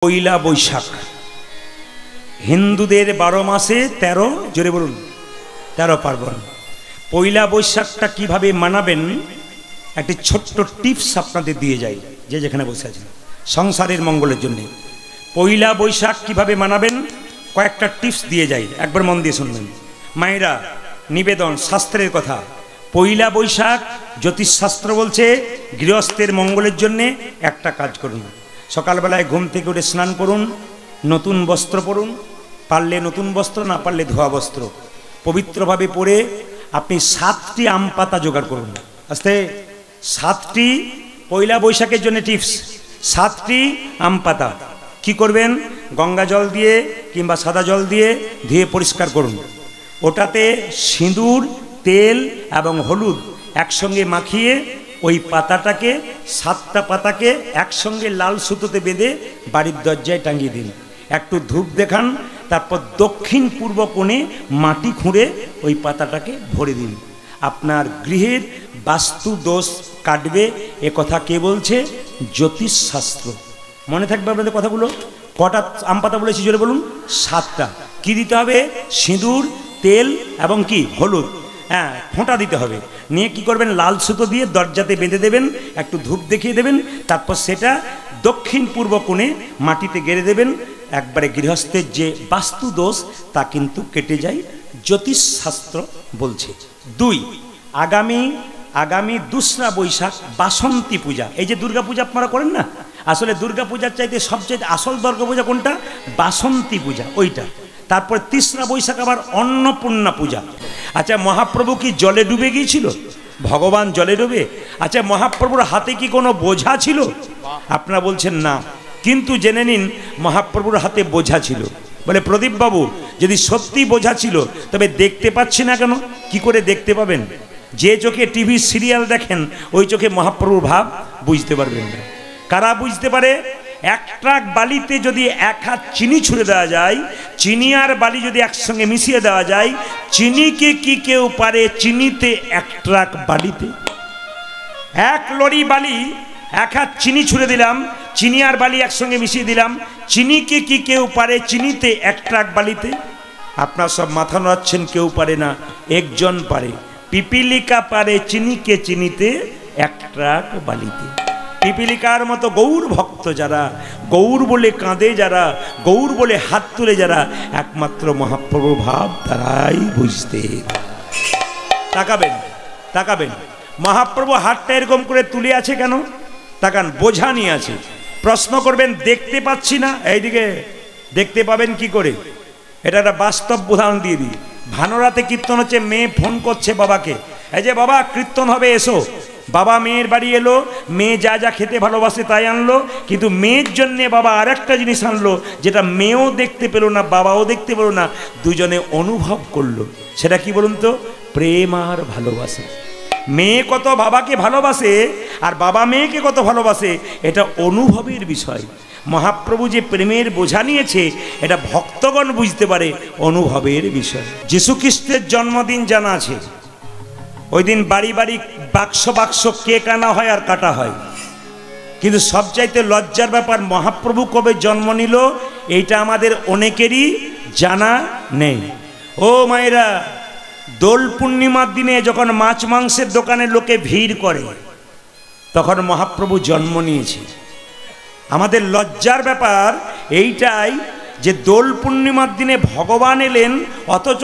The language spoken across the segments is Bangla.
পয়লা বৈশাখ হিন্দুদের 12 মাসে 13 জোরে বলুন 13 পার্বণ। পয়লা বৈশাখটা কিভাবে মানাবেন একটি ছোট্ট টিপস আপনাদের দিয়ে যাই, যে যেখানে বসে আছেন, সংসারের মঙ্গলের জন্য। পয়লা বৈশাখ কিভাবে মানাবেন কয়েকটা টিপস দিয়ে যাই, একবার মন দিয়ে শুনবেন। মায়েরা নিবেদন, শাস্ত্রের কথা। পয়লা বৈশাখ জ্যোতিষশাস্ত্র বলছে গৃহস্থের মঙ্গলের জন্যে একটা কাজ করুন। সকালবেলায় ঘুম থেকে উঠে স্নান করুন, নতুন বস্ত্র পরুন, পারলে নতুন বস্ত্র, না পারলে ধোয়া বস্ত্র পবিত্রভাবে পরে আপনি 7টি আম পাতা জোগাড় করুন। আস্তে 7টি পয়লা বৈশাখের জন্য টিপস। 7টি আম পাতা কি করবেন, গঙ্গা জল দিয়ে কিংবা সাদা জল দিয়ে ধুয়ে পরিষ্কার করুন। ওটাতে সিঁদুর, তেল এবং হলুদ একসঙ্গে মাখিয়ে ওই পাতাটাকে 7টা পাতাকে একসঙ্গে লাল সুতোতে বেঁধে বাড়ির দরজায় টাঙিয়ে দিন। একটু ধূপ দেখান, তারপর দক্ষিণ পূর্ব কোণে মাটি খুঁড়ে ওই পাতাটাকে ভরে দিন। আপনার গৃহের বাস্তু দোষ কাটবে। এ কথা কে বলছে? জ্যোতিষশাস্ত্র। মনে থাকবে আপনাদের কথাগুলো। কটা আম পাতা বলেছি জোরে বলুন? 7টা। কি দিতে হবে? সিঁদুর, তেল এবং কি হলুদ, হ্যাঁ ফোঁটা দিতে হবে। নিয়ে কি করবেন, লাল সুতো দিয়ে দরজাতে বেঁধে দেবেন, একটু ধূপ দেখিয়ে দেবেন, তারপর সেটা দক্ষিণ পূর্ব কোণে মাটিতে গেড়ে দেবেন। একবারে গৃহস্থের যে বাস্তু দোষ তা কিন্তু কেটে যায়, জ্যোতিষশাস্ত্র বলছে। 2, আগামী 2রা বৈশাখ বাসন্তী পূজা। এই যে দুর্গা পূজা আপনারা করেন না, আসলে দুর্গা পূজার চাইতে সবচেয়ে আসল দুর্গা পূজা কোনটা? বাসন্তী পূজা, ওইটা। তারপর 3রা বৈশাখ আবার অন্নপূর্ণা পূজা। আচ্ছা, মহাপ্রভু কি জলে ডুবে গিয়েছিল? ভগবান জলে ডুবে? আচ্ছা, মহাপ্রভুর হাতে কি কোনো বোঝা ছিল? আপনারা বলছেন না, কিন্তু জেনে নিন মহাপ্রভুর হাতে বোঝা ছিল। বলে প্রদীপ বাবু, যদি সত্যি বোঝা ছিল তবে দেখতে পাচ্ছি না কেন? কি করে দেখতে পাবেন? যে চোখে টিভি সিরিয়াল দেখেন ওই চোখে মহাপ্রভুর ভাব বুঝতে পারবেন না। কারা বুঝতে পারে? 1 ট্রাক বালিতে যদি 1 হাত চিনি ছুঁড়ে দেওয়া যায়, চিনি আর বালি যদি একসঙ্গে মিশিয়ে দেওয়া যায়, চিনিকে কি কেউ পারে চিনিতে 1 ট্রাক বালিতে? 1 লরি বালি, 1 হাত চিনি ছুঁড়ে দিলাম, চিনি আর বালি একসঙ্গে মিশিয়ে দিলাম, চিনিকে কি কেউ পারে চিনিতে 1 ট্রাক বালিতে? আপনার সব মাথা নাড়াচ্ছেন, কেউ পারে না, একজন পারে। পিপিলিকা পারে চিনিকে চিনিতে 1 ট্রাক বালিতে। পিপিলিকার মতো গৌর ভক্ত যারা, গৌর বলে কাঁদে যারা, গৌর বলে হাত তুলে যারা, একমাত্র মহাপ্রভুর ভাব তারাই বুঝতে। তাকাবেন, তাকাবেন, মহাপ্রভু হাতটা এরকম করে তুলে আছে কেন? তাকান, বোঝা নিয়ে আছে। প্রশ্ন করবেন, দেখতে পাচ্ছি না, এইদিকে দেখতে পাবেন কি করে? এটা একটা বাস্তব উদাহরণ দিয়ে দিই। ভানোরাতে কীর্তন হচ্ছে, মেয়ে ফোন করছে বাবাকে, এই যে বাবা কীর্তন হবে এসো। বাবা মেয়ের বাড়ি এলো, মেয়ে যা যা খেতে ভালোবাসে তাই আনলো, কিন্তু মেয়ের জন্যে বাবা আরেকটা জিনিস আনলো যেটা মেয়েও দেখতে পেল না, বাবাও দেখতে পেল না, দুজনে অনুভব করলো। সেটা কি বলুন তো? প্রেম আর ভালোবাসা। মেয়ে কত বাবাকে ভালোবাসে আর বাবা মেয়েকে কত ভালোবাসে, এটা অনুভবের বিষয়। মহাপ্রভু যে প্রেমের বোঝা নিয়েছে এটা ভক্তগণ বুঝতে পারে, অনুভবের বিষয়। যীশু খ্রিস্টের জন্মদিন জানা আছে, ওই দিন বাড়ি বাড়ি বাক্স বাক্স কেক আনা হয় আর কাটা হয়। কিন্তু সবচাইতে লজ্জার ব্যাপার, মহাপ্রভু কবে জন্ম নিল এইটা আমাদের অনেকেরই জানা নেই। ও মায়েরা, দোল পূর্ণিমার দিনে যখন মাছ মাংসের দোকানে লোকে ভিড় করে, তখন মহাপ্রভু জন্ম নিয়েছে। আমাদের লজ্জার ব্যাপার এইটাই যে দোল পূর্ণিমার দিনে ভগবান এলেন, অথচ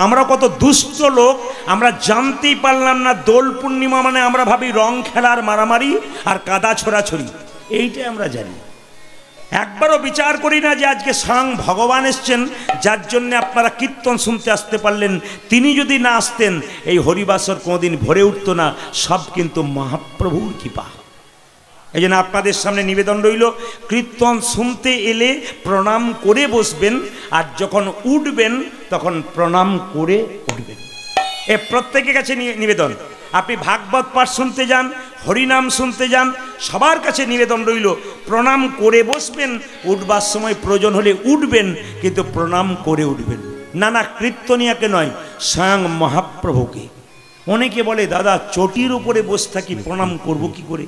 আমরা কত দুষ্ট লোক, আমরা জানতেই পারলাম না দোল পূর্ণিমা মানে আমরা ভাবি রং খেলার মারামারি আর কাদা ছোড়াছড়ি, এইটাই আমরা জানি। একবারও বিচার করি না যে আজকে স্বয়ং ভগবান এসছেন, যার জন্য আপনারা কীর্তন শুনতে আসতে পারলেন। তিনি যদি না আসতেন এই হরিবাসর কোনোদিন ভরে উঠত না। সব কিন্তু মহাপ্রভুর কৃপা। এই জন্য আপনাদের সামনে নিবেদন রইল, কীর্তন শুনতে এলে প্রণাম করে বসবেন, আর যখন উঠবেন তখন প্রণাম করে উঠবেন। এ প্রত্যেকের কাছে নিবেদন। আপনি ভাগবত পাঠ শুনতে যান, হরিনাম শুনতে যান, সবার কাছে নিবেদন রইল, প্রণাম করে বসবেন। উঠবার সময় প্রয়োজন হলে উঠবেন, কিন্তু প্রণাম করে উঠবেন। না না, কীর্তনিয়াকে নয়, স্বয়ং মহাপ্রভুকে। অনেকে বলে দাদা চটির উপরে বসে থাকি প্রণাম করব কি করে?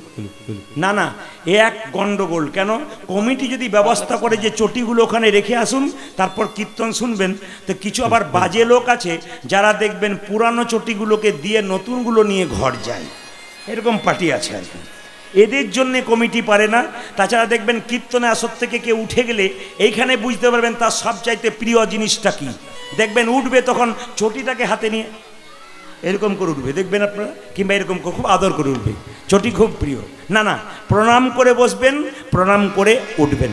না না, এ এক গন্ডগোল। কেন? কমিটি যদি ব্যবস্থা করে যে চটিগুলো ওখানে রেখে আসুন, তারপর কীর্তন শুনবেন, তো কিছু আবার বাজে লোক আছে যারা দেখবেন পুরানো চটিগুলোকে দিয়ে নতুনগুলো নিয়ে ঘর যায়, এরকম পার্টি আছে আর কি। এদের জন্যে কমিটি পারে না। তাছাড়া দেখবেন কীর্তনে আসর থেকে কেউ উঠে গেলে এইখানে বুঝতে পারবেন তার সবচাইতে প্রিয় জিনিসটা কি। দেখবেন উঠবে তখন চটিটাকে হাতে নিয়ে এরকম করে উঠবে, দেখবেন আপনারা, কিংবা এরকম করে খুব আদর করে উঠবে, চটি খুব প্রিয়। না না, প্রণাম করে বসবেন, প্রণাম করে উঠবেন।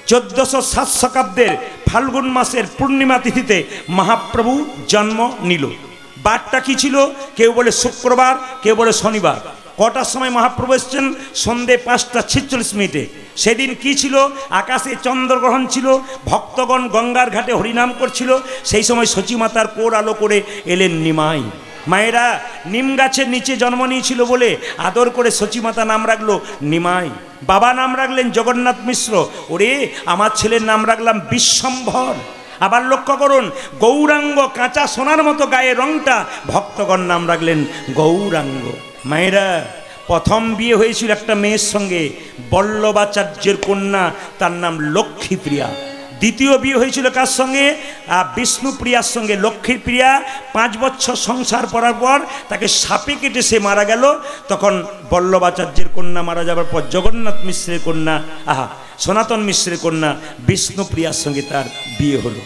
1407 শতাব্দের ফাল্গুন মাসের পূর্ণিমা তিথিতে মহাপ্রভু জন্ম নিল। বারটা কি ছিল? কেউ বলে শুক্রবার, কেউ বলে শনিবার। কটার সময় মহাপ্রভু এসছেন? সন্ধে 5:46। সেদিন কি ছিল? আকাশে চন্দ্রগ্রহণ ছিল, ভক্তগণ গঙ্গার ঘাটে হরিনাম করছিল। সেই সময় সচিমাতার কোর আলো করে এলেন নিমাই। মায়েরা নিম গাছের নিচে জন্ম নিয়েছিল বলে আদর করে সচিমাতা নাম রাখলো নিমাই। বাবা নাম রাখলেন জগন্নাথ মিশ্র। ওরে আমার ছেলের নাম রাখলাম বিশ্বম্ভর। আবার লক্ষ্য করুন, গৌরাঙ্গ, কাঁচা সোনার মতো গায়ে রংটা, ভক্তগণ নাম রাখলেন গৌরাঙ্গ। মায়েরা প্রথম বিয়ে হয়েছিল একটা মেয়ের সঙ্গে, বল্লভাচার্যের কন্যা, তার নাম লক্ষ্মীপ্রিয়া। দ্বিতীয় বিয়ে হয়েছিল কার সঙ্গে? বিষ্ণুপ্রিয়ার সঙ্গে। লক্ষ্মীপ্রিয়া 5 বছর সংসার করার পর তাকে সাপে কেটে সে মারা গেল। তখন বল্লভাচার্যের কন্যা মারা যাবার পর জগন্নাথ মিশ্রের কন্যা, সনাতন মিশ্রের কন্যা বিষ্ণুপ্রিয়ার সঙ্গে তার বিয়ে হলো।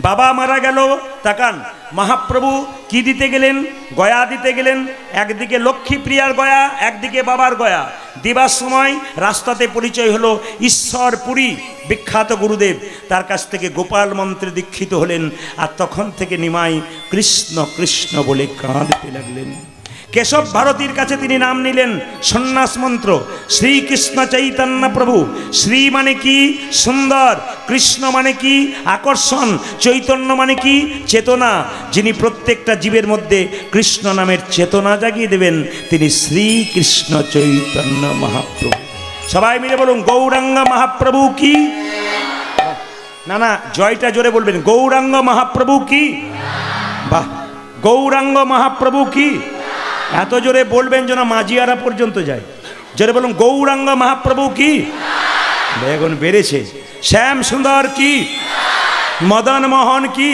বাবা মারা গেল। তাকান, মহাপ্রভু কি দিতে গেলেন? গয়া দিতে গেলেন। একদিকে লক্ষ্মীপ্রিয়ার গয়া, একদিকে বাবার গয়া। দিবার সময় রাস্তাতে পরিচয় হলো ঈশ্বরপুরী বিখ্যাত গুরুদেব, তার কাছ থেকে গোপাল মন্ত্রে দীক্ষিত হলেন। আর তখন থেকে নিমাই কৃষ্ণ কৃষ্ণ বলে কাঁদতে লাগলেন। কেশব ভারতীর কাছে তিনি নাম নিলেন সন্ন্যাস মন্ত্র, শ্রীকৃষ্ণ চৈতন্য প্রভু। শ্রী মানে কি? সুন্দর। কৃষ্ণ মানে কি? আকর্ষণ। চৈতন্য মানে কি? চেতনা। যিনি প্রত্যেকটা জীবের মধ্যে কৃষ্ণ নামের চেতনা জাগিয়ে দেবেন, তিনি শ্রীকৃষ্ণ চৈতন্য মহাপ্রভু। সবাই মিলে বলুন, গৌরাঙ্গ মহাপ্রভু কি? না না, জয়টা জোরে বলবেন, গৌরাঙ্গ মহাপ্রভু কি? বাহ, গৌরাঙ্গ মহাপ্রভু কি? এত জোরে বলবেন যেন মাঝিয়ারা পর্যন্ত যায়। জোরে বলুন, গৌরাঙ্গ মহাপ্রভু কি? এখন বেড়েছে। শ্যাম সুন্দর কি? মদন মোহন কি?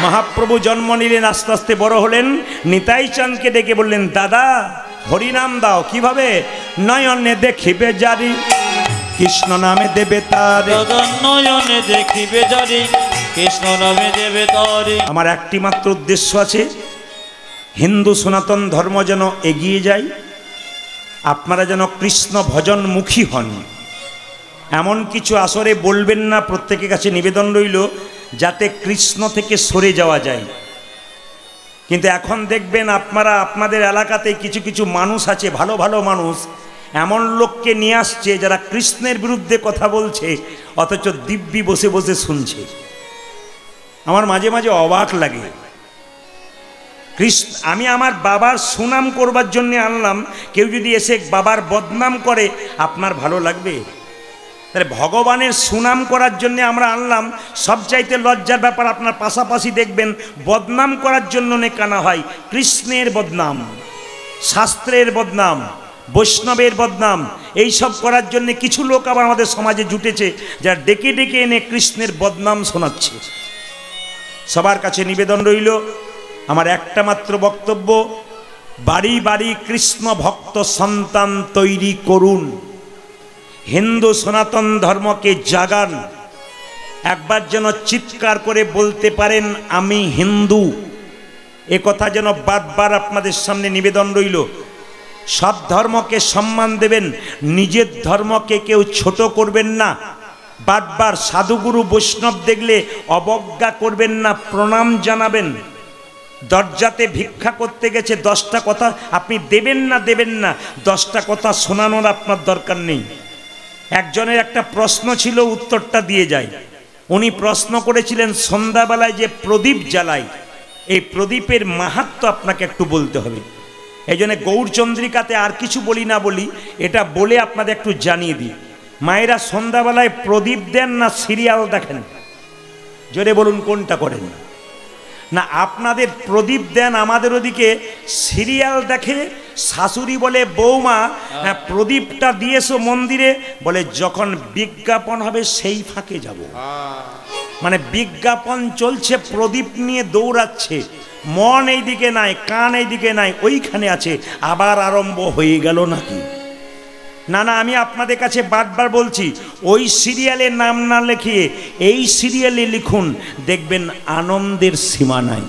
মহাপ্রভু জন্ম নিলেন, আস্তে আস্তে বড় হলেন। নিতাই চাঁদকে ডেকে বললেন, দাদা হরিনাম দাও। কিভাবে? নয়নে দেখিবে জারি, কৃষ্ণ নামে দেবে তারে। নয়নে দেখিবে জারি, কৃষ্ণ নামে দেবে তারে। আমার একটি মাত্র উদ্দেশ্য আছে, হিন্দু সনাতন ধর্ম যেন এগিয়ে যায়, আপনারা যেন কৃষ্ণ ভজনমুখী হন। এমন কিছু আসরে বলবেন না, প্রত্যেকের কাছে নিবেদন রইল, যাতে কৃষ্ণ থেকে সরে যাওয়া যায়। কিন্তু এখন দেখবেন আপনারা আপনাদের এলাকাতে কিছু কিছু মানুষ আছে, ভালো ভালো মানুষ, এমন লোককে নিয়ে আসছে যারা কৃষ্ণের বিরুদ্ধে কথা বলছে, অথচ দিব্যি বসে বসে শুনছে। আমার মাঝে মাঝে অবাক লাগে। কৃষ্ণ, আমি আমার বাবার সুনাম করবার জন্য আনলাম, কেউ যদি এসে বাবার বদনাম করে আপনার ভালো লাগবে? তাহলে ভগবানের সুনাম করার জন্য আমরা আনলাম, সবচাইতে লজ্জার ব্যাপার আপনার পাশাপাশি দেখবেন বদনাম করার জন্য নেকানা হয়। কৃষ্ণের বদনাম, শাস্ত্রের বদনাম, বৈষ্ণবের বদনাম, এইসব করার জন্য কিছু লোক আবার আমাদের সমাজে জুটেছে, যারা ডেকে ডেকে এনে কৃষ্ণের বদনাম শোনাচ্ছে। সবার কাছে নিবেদন রইল, আমার একটা মাত্র বক্তব্য, বাড়ি বাড়ি কৃষ্ণ ভক্ত সন্তান তৈরি করুন, হিন্দু সনাতন ধর্মকে জাগান। একবার যেন চিৎকার করে বলতে পারেন আমি হিন্দু, এ কথা যেন বারবার আপনাদের সামনে নিবেদন রইল। সব ধর্মকে সম্মান দেবেন, নিজের ধর্মকে কেউ ছোট করবেন না। বারবার সাধুগুরু বৈষ্ণব দেখলে অবজ্ঞা করবেন না, প্রণাম জানাবেন। দরজাতে ভিক্ষা করতে গেছে, 10টা কথা আপনি দেবেন না, 10টা কথা শোনানোর আপনার দরকার নেই। একজনের একটা প্রশ্ন ছিল, উত্তরটা দিয়ে যায়। উনি প্রশ্ন করেছিলেন, সন্ধ্যাবেলায় যে প্রদীপ জ্বালায়, এই প্রদীপের মাহাত্ম্য আপনাকে একটু বলতে হবে। এই জন্য গৌরচন্দ্রিকাতে আর কিছু বলি না বলি, এটা বলে আপনাদের একটু জানিয়ে দিই। মায়েরা সন্ধ্যাবেলায় প্রদীপ দেন না সিরিয়াল দেখেন? জোরে বলুন, কোনটা করেন? না আপনাদের প্রদীপ দেন, আমাদের ওদিকে সিরিয়াল দেখে, শাশুড়ি বলে বৌমা প্রদীপটা দিয়েছো মন্দিরে, বলে যখন বিজ্ঞাপন হবে সেই ফাঁকে যাব। মানে বিজ্ঞাপন চলছে, প্রদীপ নিয়ে দৌড়াচ্ছে, মন এইদিকে নাই, কান এইদিকে নাই, ওইখানে আছে, আবার আরম্ভ হয়ে গেল নাকি? না না, আমি আপনাদের কাছে বারবার বলছি, ওই সিরিয়ালের নাম না লিখিয়ে এই সিরিয়ালে লিখুন, দেখবেন আনন্দের সীমা নাই।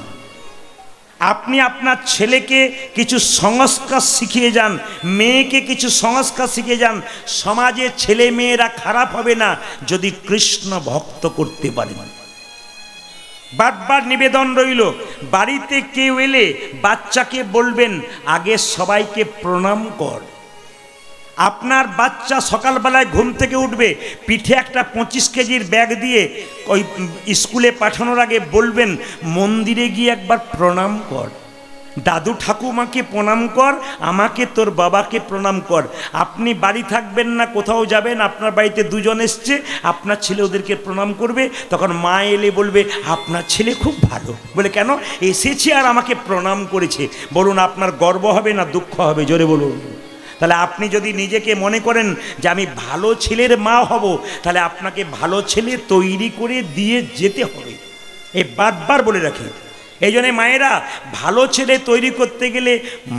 আপনি আপনার ছেলেকে কিছু সংস্কার শিখিয়ে যান, মেয়েকে কিছু সংস্কার শিখিয়ে যান, সমাজে ছেলে মেয়েরা খারাপ হবে না যদি কৃষ্ণ ভক্ত করতে পারেন। বারবার নিবেদন রইল, বাড়িতে কেউ এলে বাচ্চাকে বলবেন আগে সবাইকে প্রণাম কর। আপনার বাচ্চা সকালবেলায় ঘুম থেকে উঠবে, পিঠে একটা 25 কেজির ব্যাগ দিয়ে ওই স্কুলে পাঠানোর আগে বলবেন মন্দিরে গিয়ে একবার প্রণাম কর, দাদু ঠাকুমাকে প্রণাম কর, আমাকে তোর বাবাকে প্রণাম কর। আপনি বাড়ি থাকবেন না, কোথাও যাবেন, আপনার বাড়িতে দুজন এসছে, আপনার ছেলে ওদেরকে প্রণাম করবে, তখন মা এলে বলবে আপনার ছেলে খুব ভালো। বলে কেন? এসেছে আর আমাকে প্রণাম করেছে। বলুন আপনার গর্ব হবে না দুঃখ হবে? জোরে বলুন। তাহলে আপনি যদি নিজেকে মনে করেন যে আমি ভালো ছেলের মা হব, তাহলে আপনাকে ভালো ছেলে তৈরি করে দিয়ে যেতে হবে। এই বারবার বলে রাখি। এই জন্যে মায়েরা, ভালো ছেলে তৈরি করতে গেলে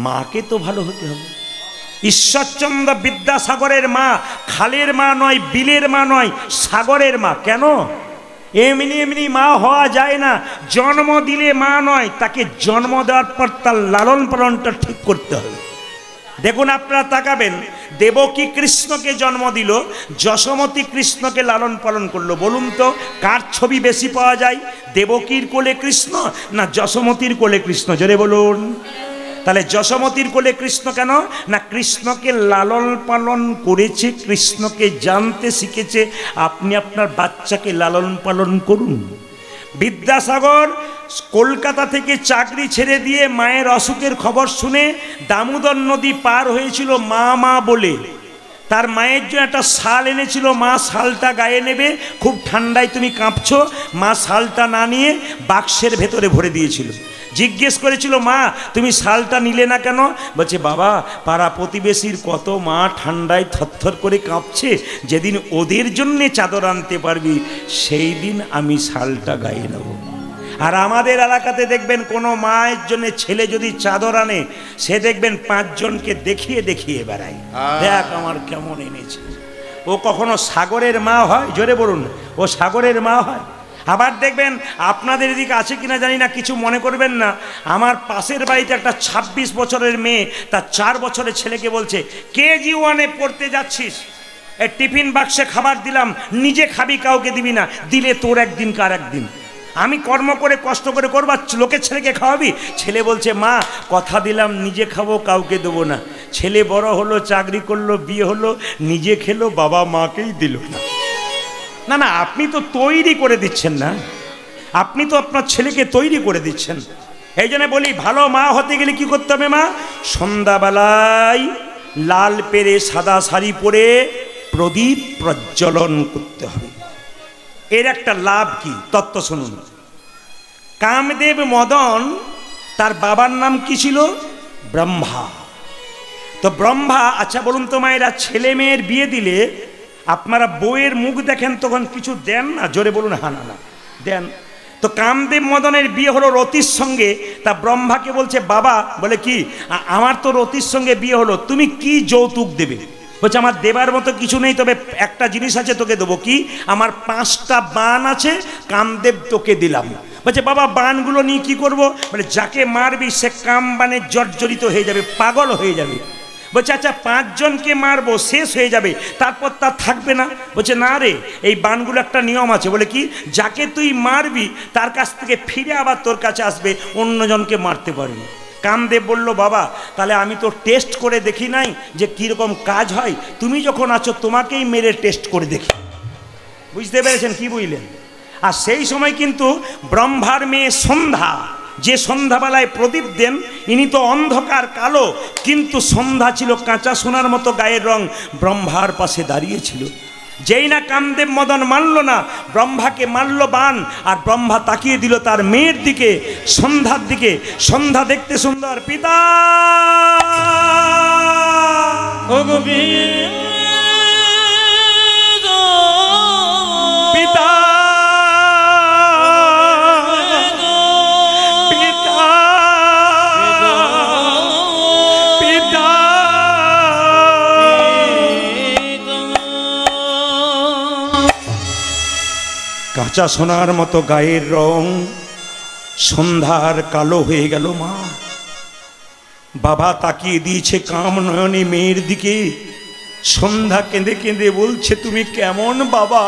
মাকে তো ভালো হতে হবে। ঈশ্বরচন্দ্র বিদ্যাসাগরের মা খালের মা নয়, বিলের মা নয়, সাগরের মা। কেন? এমনি এমনি মা হওয়া যায় না। জন্ম দিলে মা নয়, তাকে জন্ম দেওয়ার পর তার লালন পালনটা ঠিক করতে হবে। দেখুন আপনারা তাকাবেন, দেবকী কৃষ্ণকে জন্ম দিল, যশোমতী কৃষ্ণকে লালন পালন করলো। বলুন তো কার ছবি বেশি পাওয়া যায়, দেবকীর কোলে কৃষ্ণ না যশোমতীর কোলে কৃষ্ণ? জোরে বলুন। তাহলে যশোমতীর কোলে কৃষ্ণ কেন? না কৃষ্ণকে লালন পালন করেছে, কৃষ্ণকে জানতে শিখেছে। আপনি আপনার বাচ্চাকে লালন পালন করুন। বিদ্যাসাগর কলকাতা থেকে চাকরি ছেড়ে দিয়ে মায়ের অসুখের খবর শুনে দামোদর নদী পার হয়েছিল মা মা বলে। তার মায়ের জন্য একটা শাল এনেছিল, মা শালটা গায়ে নেবে, খুব ঠান্ডায় তুমি কাঁপছো, মা শালটা না নিয়ে বাক্সের ভেতরে ভরে দিয়েছিল। জিজ্ঞেস করেছিল মা তুমি শালটা নিলে না কেন? বলছে বাবা পাড়া প্রতিবেশীর কত মা ঠান্ডায় থরথর করে কাঁপছে, যেদিন ওদের জন্যে চাদর আনতে পারবি সেই দিন আমি শালটা গায়ে নেব। আর আমাদের এলাকাতে দেখবেন কোনো মায়ের জন্য ছেলে যদি চাদর আনে, সে দেখবেন 5 জনকে দেখিয়ে দেখিয়ে বেড়ায়, দেখ আমার কেমন এনেছে। ও কখনো সাগরের মা হয়? জোরে বলুন, ও সাগরের মা হয়? আবার দেখবেন আপনাদের এদিকে আছে কিনা জানি না, কিছু মনে করবেন না, আমার পাশের বাড়িতে একটা 26 বছরের মেয়ে তার 4 বছরের ছেলেকে বলছে KG 1-এ পড়তে যাচ্ছিস, এই টিফিন বাক্সে খাবার দিলাম, নিজে খাবি কাউকে দিবি না, দিলে তোর একদিন কার একদিন। আমি কর্ম করে কষ্ট করে করবো, লোকের ছেলেকে খাওয়াবি? ছেলে বলছে মা কথা দিলাম নিজে খাবো, কাউকে দেবো না। ছেলে বড় হলো, চাকরি করলো, বিয়ে হলো, নিজে খেলো, বাবা মাকেই দিল না। না না, আপনি তো তৈরি করে দিচ্ছেন না, আপনি তো আপনার ছেলেকে তৈরি করে দিচ্ছেন। এই জন্য বলি ভালো মা হতে গেলে কি করতে হবে? মা সন্ধ্যাবেলায় লাল পেরে সাদা শাড়ি পরে প্রদীপ প্রজ্বলন করতে হবে। এর একটা লাভ কি তত্ত্ব শুনুন। কামদেব মদন তার বাবার নাম কি ছিল? ব্রহ্মা। তো ব্রহ্মা, আচ্ছা বলুন তো মায়েরা, ছেলে মেয়ের বিয়ে দিলে আপনারা বউয়ের মুখ দেখেন তখন কিছু দেন না? জোরে বলুন হ্যাঁ না না দেন। তো কামদেব মদনের বিয়ে হলো রতির সঙ্গে। তা ব্রহ্মাকে বলছে বাবা, বলে কি আমার তো রতির সঙ্গে বিয়ে হলো, তুমি কি যৌতুক দেবে? বলছে আমার দেবার মতো কিছু নেই, তবে একটা জিনিস আছে তোকে দেবো। কি? আমার 5টা বান আছে, কামদেব তোকে দিলাম। বলছে বাবা বানগুলো নিয়ে কি করব? বলে যাকে মারবি সে কাম বানে জর্জরিত হয়ে যাবে, পাগল হয়ে যাবে। বলছে আচ্ছা 5 জনকে মারবো, শেষ হয়ে যাবে, তারপর তার থাকবে না। বলছে না রে, এই বানগুলো একটা নিয়ম আছে। বলে কি? যাকে তুই মারবি তার কাছ থেকে ফিরে আবার তোর কাছে আসবে, অন্যজনকে মারতে পারবি। কামদেব বলল বাবা তাহলে আমি তো টেস্ট করে দেখি নাই যে কীরকম কাজ হয়, তুমি যখন আছো তোমাকেই মেরে টেস্ট করে দেখি। বুঝতে পেরেছেন? কি বুঝলেন? আর সেই সময় কিন্তু ব্রহ্মার মেয়ে সন্ধ্যা, যে সন্ধ্যাবেলায় প্রদীপ দেন, ইনি তো অন্ধকার কালো, কিন্তু সন্ধ্যা ছিল কাঁচা সোনার মতো গায়ের রং, ব্রহ্মার পাশে দাঁড়িয়েছিল। যেই না কামদেব মদন মানল না, ব্রহ্মাকে মারল বান, আর ব্রহ্মা তাকিয়ে দিল তার মেয়ের দিকে, সন্ধ্যার দিকে। সন্ধ্যা দেখতে সুন্দর, পিতা পিতা কাঁচা সোনার মতো গায়ের রং, সন্ধ্যার কালো হয়ে গেল মা। বাবা তাকিয়ে দিয়েছে কাম নয়নে মেয়ের দিকে। সন্ধ্যা কেঁদে কেঁদে বলছে, তুমি কেমন বাবা?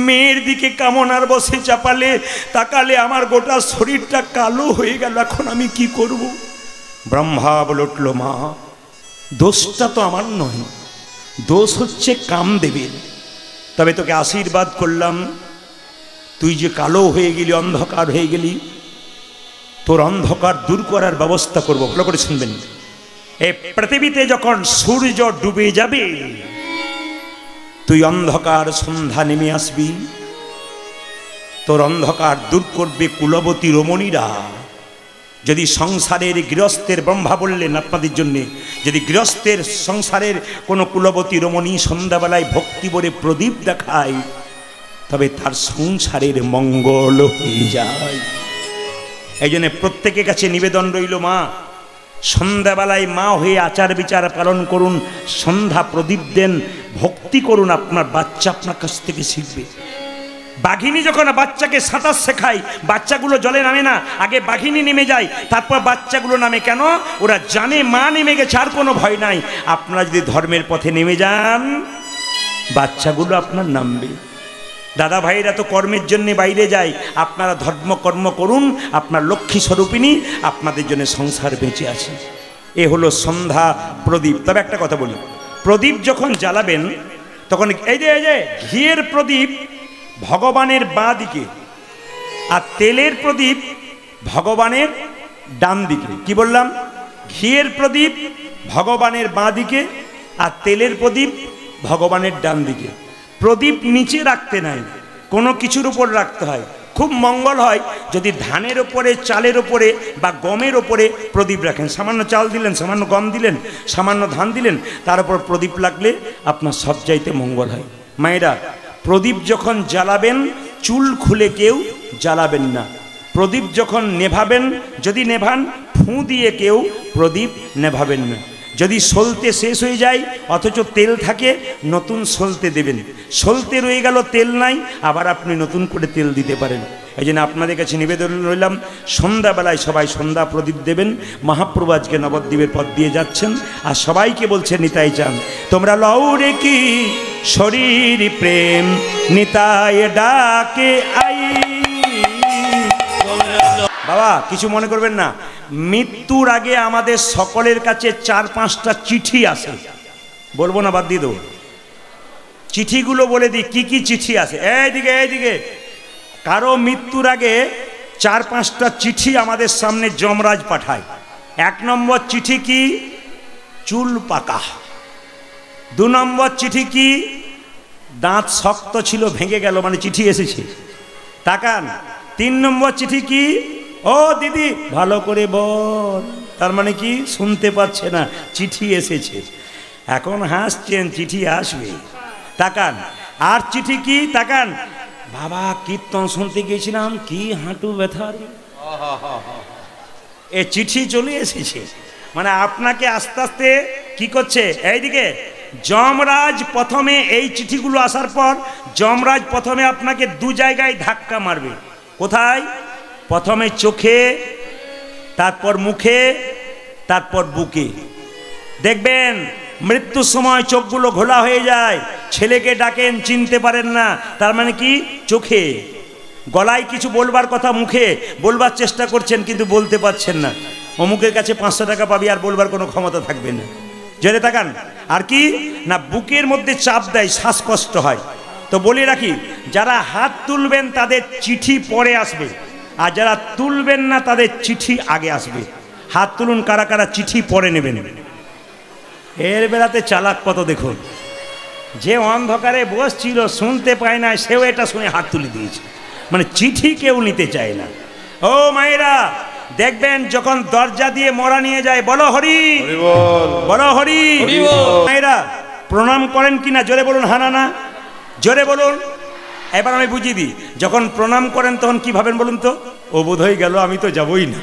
মেয়ের দিকে কেমন আর বসে চাপালে তাকালে আমার গোটা শরীরটা কালো হয়ে গেল, এখন আমি কি করব? ব্রহ্মা বলে উঠল, মা দোষটা তো আমার নয়, দোষ হচ্ছে কামদেবের। তবে তোকে আশীর্বাদ করলাম, তুই যে কালো হয়ে গেলি, অন্ধকার হয়ে গেলি, তোর অন্ধকার দূর করার ব্যবস্থা করব। ভালো করে শুনবেন, এই পৃথিবীতে যখন সূর্য ডুবে যাবে, তুই অন্ধকার সন্ধ্যা নেমে আসবি, তোর অন্ধকার দূর করবে কুলবতী রমণীরা। যদি সংসারের গৃহস্থের, ব্রহ্মা বললেন আপনাদের জন্য, যদি গৃহস্থের সংসারের কোনো কুলবতী রমণী সন্ধ্যাবেলায় ভক্তি ভরে প্রদীপ দেখায়, তবে তার সংসারের মঙ্গল হয়ে যায়। এই জন্য প্রত্যেকের কাছে নিবেদন রইল, মা সন্ধ্যাবেলায় মা হয়ে আচার বিচার পালন করুন, সন্ধ্যা প্রদীপ দেন, ভক্তি করুন, আপনার বাচ্চা আপনার কাছ থেকে শিখবে। বাঘিনী যখন বাচ্চাকে সাঁতার শেখায়, বাচ্চাগুলো জলে নামে না, আগে বাঘিনী নেমে যায়, তারপর বাচ্চাগুলো নামে। কেন? ওরা জানে মা নেমে গেছে, আর কোনো ভয় নাই। আপনারা যদি ধর্মের পথে নেমে যান, বাচ্চাগুলো আপনার নামবে। দাদা ভাইরা তো কর্মের জন্য বাইরে যায়, আপনারা ধর্মকর্ম করুন, আপনার লক্ষ্মী স্বরূপিণী আপনাদের জন্য সংসার বেঁচে আছে। এ হলো সন্ধ্যা প্রদীপ। তবে একটা কথা বলি, প্রদীপ যখন জ্বালাবেন তখন এই যে ঘিয়ের প্রদীপ ভগবানের বাঁ দিকে, আর তেলের প্রদীপ ভগবানের ডান দিকে। কি বললাম? ঘিয়ের প্রদীপ ভগবানের বাঁ দিকে, আর তেলের প্রদীপ ভগবানের ডান দিকে। প্রদীপ নিচে রাখতে নাই, কোনো কিছুর উপর রাখতে হয়। খুব মঙ্গল হয় যদি ধানের ওপরে, চালের ওপরে বা গমের ওপরে প্রদীপ রাখেন। সামান্য চাল দিলেন, সামান্য গম দিলেন, সামান্য ধান দিলেন, তার উপর প্রদীপ লাগলে আপনার সব চাইতে মঙ্গল হয়। মায়েরা, প্রদীপ যখন জ্বালাবেন চুল খুলে কেউ জ্বালাবেন না। প্রদীপ যখন নেভাবেন, যদি নেভান ফুঁ দিয়ে কেউ প্রদীপ নেভাবেন না। যদি সলতে শেষ হয়ে যায় অথচ তেল থাকে, নতুন সলতে দেবেন। সলতে রয়ে গেল, তেল নাই, আবার আপনি নতুন করে তেল দিতে পারেন। এই জন্য আপনাদের কাছে নিবেদন রইলাম, সন্ধ্যাবেলায় সবাই সন্ধ্যা প্রদীপ দেবেন। মহাপ্রভু আজকে নবদ্বীপের পথ দিয়ে যাচ্ছেন, আর সবাইকে বলছে নিতাই চান, তোমরা লৌরে কি শরীর প্রেম নিতাই ডাকে আই। বাবা কিছু মনে করবেন না, মৃত্যুর আগে আমাদের সকলের কাছে 4-5টা চিঠি আসে। বলবো না, বাদ দিয়ে দেবো। চিঠিগুলো বলে দিই কি কি চিঠি আসে। এইদিকে কারো মৃত্যুর আগে 4-5টা চিঠি আমাদের সামনে যমরাজ পাঠায়। 1 নম্বর চিঠি কি? চুল পাকা। 2 নম্বর চিঠি কি? দাঁত শক্ত ছিল ভেঙে গেল, মানে চিঠি এসেছে, তাকান। 3 নম্বর চিঠি কি? ও দিদি ভালো করে বল, তার মানে কি? শুনতে পাচ্ছে না, চিঠি এসেছে। এখন হাসছেন, চিঠি আসবে, তাকান। আর চিঠি কি? তাকান, বাবা কীর্তন শুনতে গেছিলাম, কি হাঁটু ব্যথার, এ চিঠি চলে এসেছে। মানে আপনাকে আস্তে আস্তে কি করছে? এইদিকে যমরাজ প্রথমে, এই চিঠিগুলো আসার পর যমরাজ প্রথমে আপনাকে 2 জায়গায় ধাক্কা মারবে। কোথায়? প্রথমে চোখে, তারপর মুখে, তারপর বুকে। দেখবেন মৃত্যুর সময় চোখগুলো ঘোলা হয়ে যায়, ছেলেকে ডাকেন চিনতে পারেন না, তার মানে কি? চোখে। গলায় কিছু বলবার কথা মুখে বলবার চেষ্টা করছেন কিন্তু বলতে পারছেন না, অমুকের কাছে 500 টাকা পাবি, আর বলবার কোনো ক্ষমতা থাকবে না। জেনে তাকান। আর কি না, বুকের মধ্যে চাপ দেয়, শ্বাসকষ্ট হয়। তো বলে রাখি, যারা হাত তুলবেন তাদের চিঠি পরে আসবে, আর যারা তুলবেন না তাদের চিঠি আগে আসবে। হাত তুলুন কারা কারা চিঠি পরে নেবেন। এর বেলাতে চালাক কত দেখুন। যে অন্ধকারে বসছিল শুনতে পায় না, সেও এটা শুনে হাত তুলে দিয়েছে। মানে চিঠি কেউ নিতে চায় না। ও মায়েরা দেখবেন যখন দরজা দিয়ে মরা নিয়ে যায়, বলো হরি বলো হরি। মায়েরা প্রণাম করেন কিনা জোরে বলুন, হানা না জোরে বলুন। এবার আমি বুঝিয়ে দিই, যখন প্রণাম করেন তখন কি ভাবেন বলুন তো? ও বোধ হয়ে গেল, আমি তো যাবই না,